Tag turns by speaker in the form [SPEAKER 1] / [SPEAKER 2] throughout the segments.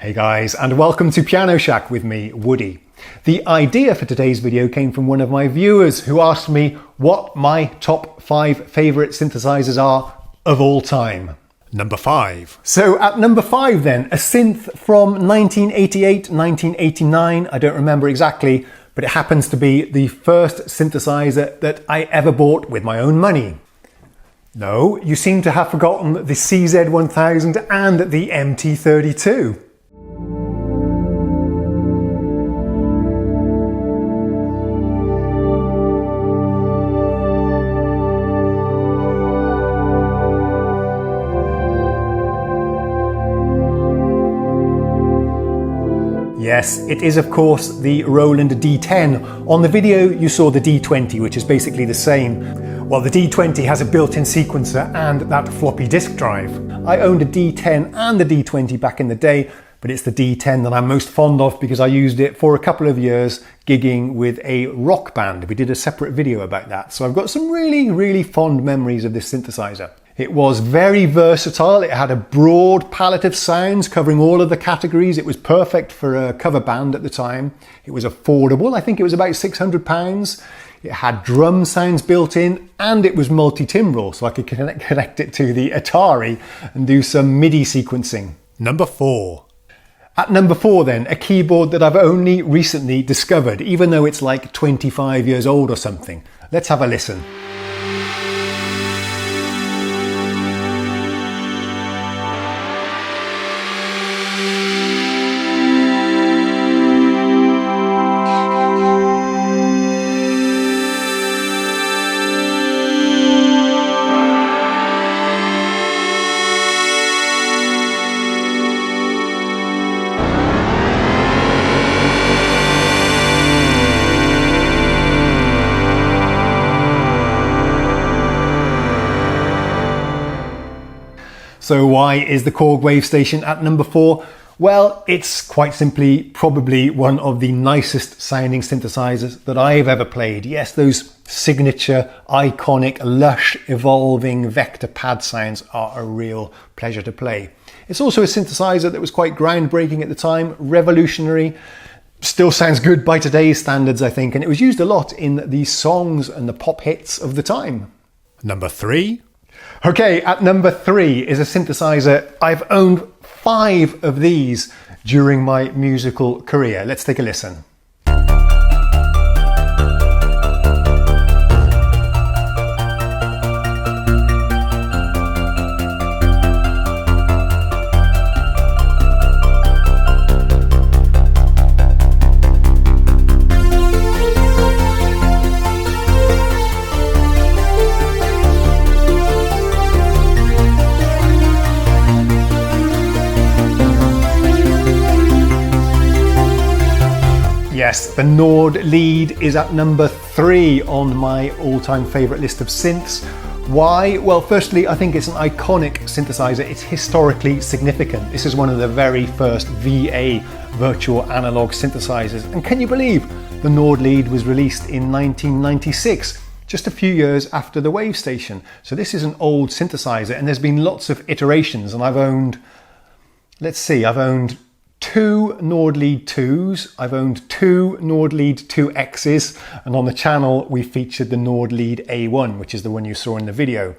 [SPEAKER 1] Hey guys, and welcome to Piano Shack with me, Woody. The idea for today's video came from one of my viewers who asked me what my top 5 favourite synthesizers are of all time.
[SPEAKER 2] Number 5.
[SPEAKER 1] So at number 5 then, a synth from 1988, 1989, I don't remember exactly, but it happens to be the first synthesizer that I ever bought with my own money. No, you seem to have forgotten the CZ1000 and the MT32. Yes, it is of course the Roland D10. On the video you saw the D20, which is basically the same. Well, the D20 has a built-in sequencer and that floppy disk drive. I owned a D10 and the D20 back in the day, but it's the D10 that I'm most fond of because I used it for a couple of years gigging with a rock band. We did a separate video about that, so I've got some really fond memories of this synthesizer. It was very versatile. It had a broad palette of sounds covering all of the categories. It was perfect for a cover band at the time. It was affordable. I think it was about £600. It had drum sounds built in and it was multi-timbral, so I could connect it to the Atari and do some MIDI sequencing.
[SPEAKER 2] Number 4.
[SPEAKER 1] At number 4 then, a keyboard that I've only recently discovered, even though it's like 25 years old or something. Let's have a listen. So why is the Korg Wavestation at number 4? Well, it's quite simply probably one of the nicest sounding synthesizers that I've ever played. Yes, those signature, iconic, lush, evolving vector pad sounds are a real pleasure to play. It's also a synthesizer that was quite groundbreaking at the time, revolutionary, still sounds good by today's standards, I think, and it was used a lot in the songs and the pop hits of the time.
[SPEAKER 2] Number 3.
[SPEAKER 1] Okay, at number 3 is a synthesizer. I've owned 5 of these during my musical career. Let's take a listen. Yes, the Nord lead is at number 3 on my all-time favourite list of synths. Why? Well, firstly, I think it's an iconic synthesizer. It's historically significant. This is one of the very first VA virtual analog synthesizers. And can you believe the Nord lead was released in 1996, just a few years after the Wavestation. So this is an old synthesizer and there's been lots of iterations, and I've owned, I've owned 2 Nord Lead 2s, I've owned 2 Nord Lead 2Xs, and on the channel we featured the Nord Lead A1, which is the one you saw in the video.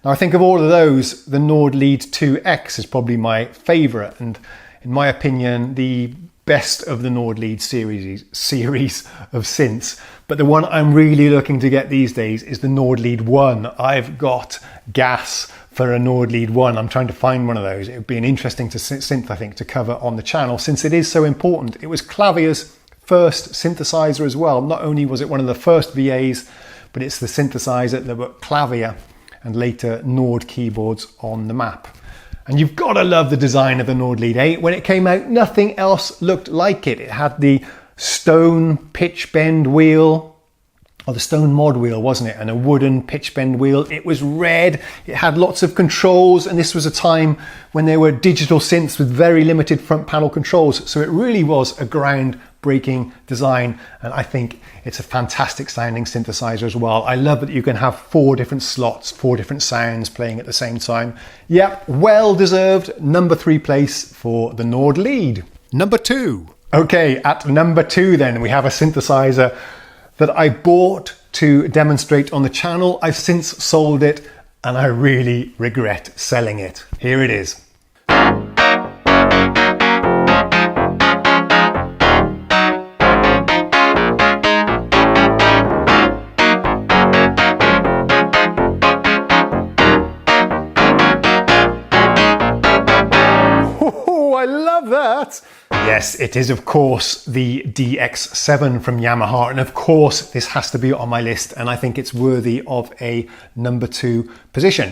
[SPEAKER 1] Now I think of all of those, the Nord Lead 2X is probably my favourite, and in my opinion the best of the Nord Lead series of synths. But the one I'm really looking to get these days is the Nord Lead 1. I've got gas for a Nord Lead 1. I'm trying to find one of those. It would be an interesting synth, I think, to cover on the channel since it is so important. It was Klavier's first synthesizer as well. Not only was it one of the first VAs, but it's the synthesizer that put Klavier and later Nord keyboards on the map. And you've got to love the design of the Nord Lead 8. When it came out, nothing else looked like it. It had the stone pitch bend wheel, or the stone mod wheel, wasn't it? And a wooden pitch bend wheel. It was red, it had lots of controls, and this was a time when there were digital synths with very limited front panel controls. So it really was a ground groundbreaking design, and I think it's a fantastic sounding synthesizer as well. I love that you can have 4 different slots, 4 different sounds playing at the same time. Yep, well deserved number 3 place for the Nord Lead.
[SPEAKER 2] Number 2.
[SPEAKER 1] Okay, at number 2 then, we have a synthesizer that I bought to demonstrate on the channel. I've since sold it and I really regret selling it. Here it is. Oh, I love that! Yes, it is of course the DX7 from Yamaha, and of course this has to be on my list, and I think it's worthy of a number 2 position.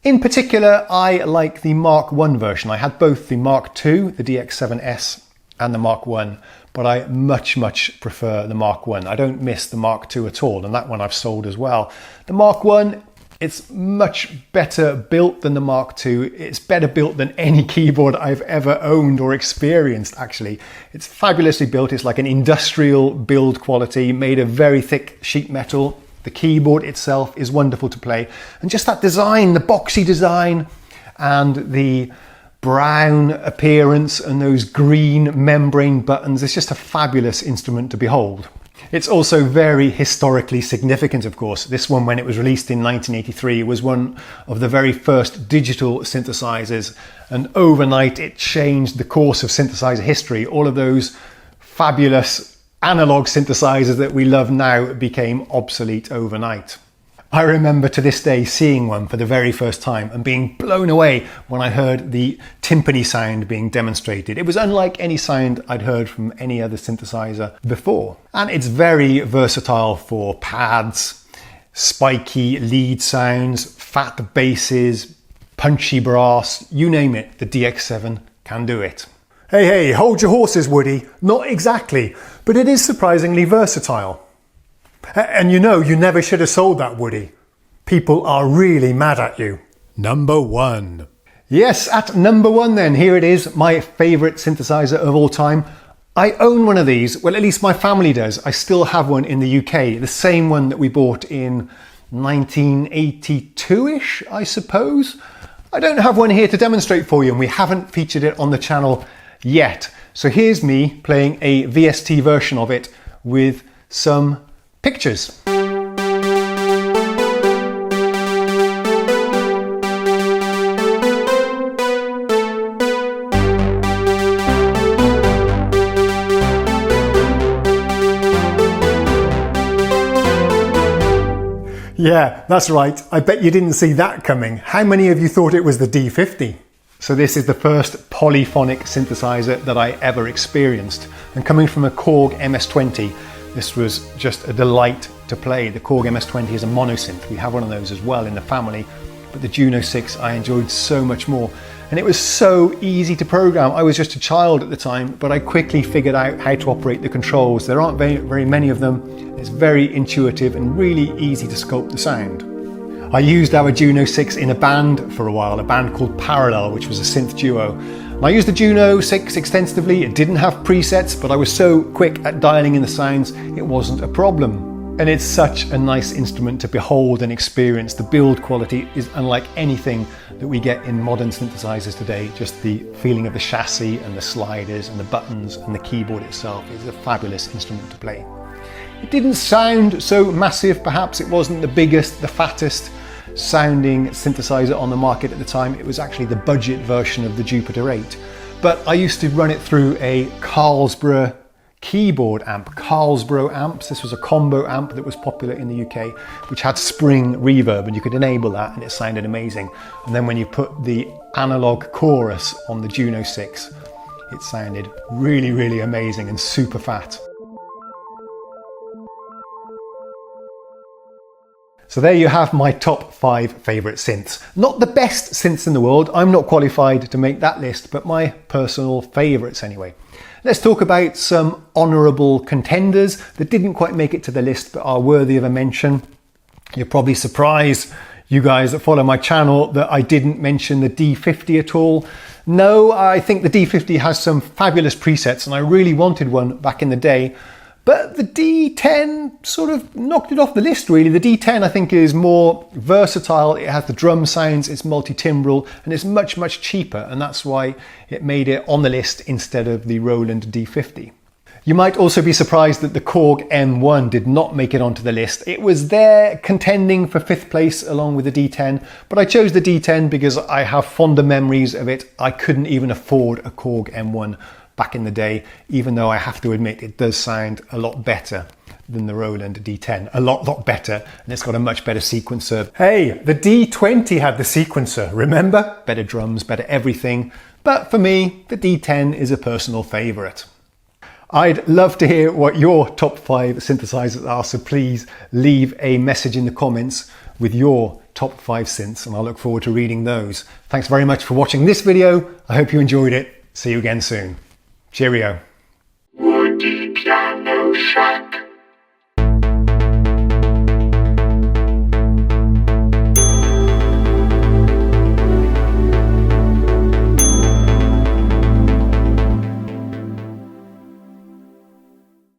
[SPEAKER 1] In particular, I like the Mark I version. I had both the Mark II, the DX7S, and the Mark I, but I much prefer the Mark I. I don't miss the Mark II at all, and that one I've sold as well. The Mark I, it's much better built than the Mark II. It's better built than any keyboard I've ever owned or experienced, actually. It's fabulously built. It's like an industrial build quality, made of very thick sheet metal. The keyboard itself is wonderful to play. And just that design, the boxy design, and the brown appearance, and those green membrane buttons, it's just a fabulous instrument to behold. It's also very historically significant, of course. This one, when it was released in 1983, was one of the very first digital synthesizers, and overnight it changed the course of synthesizer history. All of those fabulous analog synthesizers that we love now became obsolete overnight. I remember to this day seeing one for the very first time and being blown away when I heard the timpani sound being demonstrated. It was unlike any sound I'd heard from any other synthesizer before. And it's very versatile for pads, spiky lead sounds, fat basses, punchy brass, you name it, the DX7 can do it. Hey, hold your horses, Woody. Not exactly, but it is surprisingly versatile. And you know, you never should have sold that, Woody. People are really mad at you.
[SPEAKER 2] Number 1.
[SPEAKER 1] Yes, at number 1 then, here it is, my favourite synthesizer of all time. I own one of these, well at least my family does. I still have one in the UK, the same one that we bought in 1982-ish, I suppose. I don't have one here to demonstrate for you, and we haven't featured it on the channel yet. So here's me playing a VST version of it with some pictures. Yeah, that's right. I bet you didn't see that coming. How many of you thought it was the D50? So this is the first polyphonic synthesizer that I ever experienced. And coming from a Korg MS-20, this was just a delight to play. The Korg MS-20 is a monosynth. We have one of those as well in the family, but the Juno 6 I enjoyed so much more. And it was so easy to program. I was just a child at the time, but I quickly figured out how to operate the controls. There aren't very many of them. It's very intuitive and really easy to sculpt the sound. I used our Juno 6 in a band for a while, a band called Parallel, which was a synth duo. I used the Juno 6 extensively. It didn't have presets, but I was so quick at dialing in the sounds, it wasn't a problem. And it's such a nice instrument to behold and experience. The build quality is unlike anything that we get in modern synthesizers today. Just the feeling of the chassis and the sliders and the buttons and the keyboard itself is a fabulous instrument to play. It didn't sound so massive, perhaps. It wasn't the biggest, the fattest sounding synthesizer on the market at the time. It was actually the budget version of the Jupiter 8. But I used to run it through a Carlsberg keyboard amp, Carlsberg amps. This was a combo amp that was popular in the UK, which had spring reverb, and you could enable that and it sounded amazing. And then when you put the analog chorus on the Juno 6, it sounded really amazing and super fat. So there you have my top 5 favourite synths. Not the best synths in the world, I'm not qualified to make that list, but my personal favourites anyway. Let's talk about some honourable contenders that didn't quite make it to the list but are worthy of a mention. You're probably surprised you guys that follow my channel that I didn't mention the D50 at all. No, I think the D50 has some fabulous presets and I really wanted one back in the day, but the D10 sort of knocked it off the list really. The D10 I think is more versatile, it has the drum sounds, it's multi-timbral and it's much, much cheaper, and that's why it made it on the list instead of the Roland D50. You might also be surprised that the Korg M1 did not make it onto the list. It was there contending for 5th place along with the D10, but I chose the D10 because I have fonder memories of it. I couldn't even afford a Korg M1 back in the day, even though I have to admit it does sound a lot better than the Roland D10. A lot better, and it's got a much better sequencer.
[SPEAKER 2] Hey, the D20 had the sequencer, remember?
[SPEAKER 1] Better drums, better everything. But for me, the D10 is a personal favourite. I'd love to hear what your top 5 synthesizers are, so please leave a message in the comments with your top 5 synths and I'll look forward to reading those. Thanks very much for watching this video. I hope you enjoyed it. See you again soon. Cheerio.
[SPEAKER 3] Woody piano shine.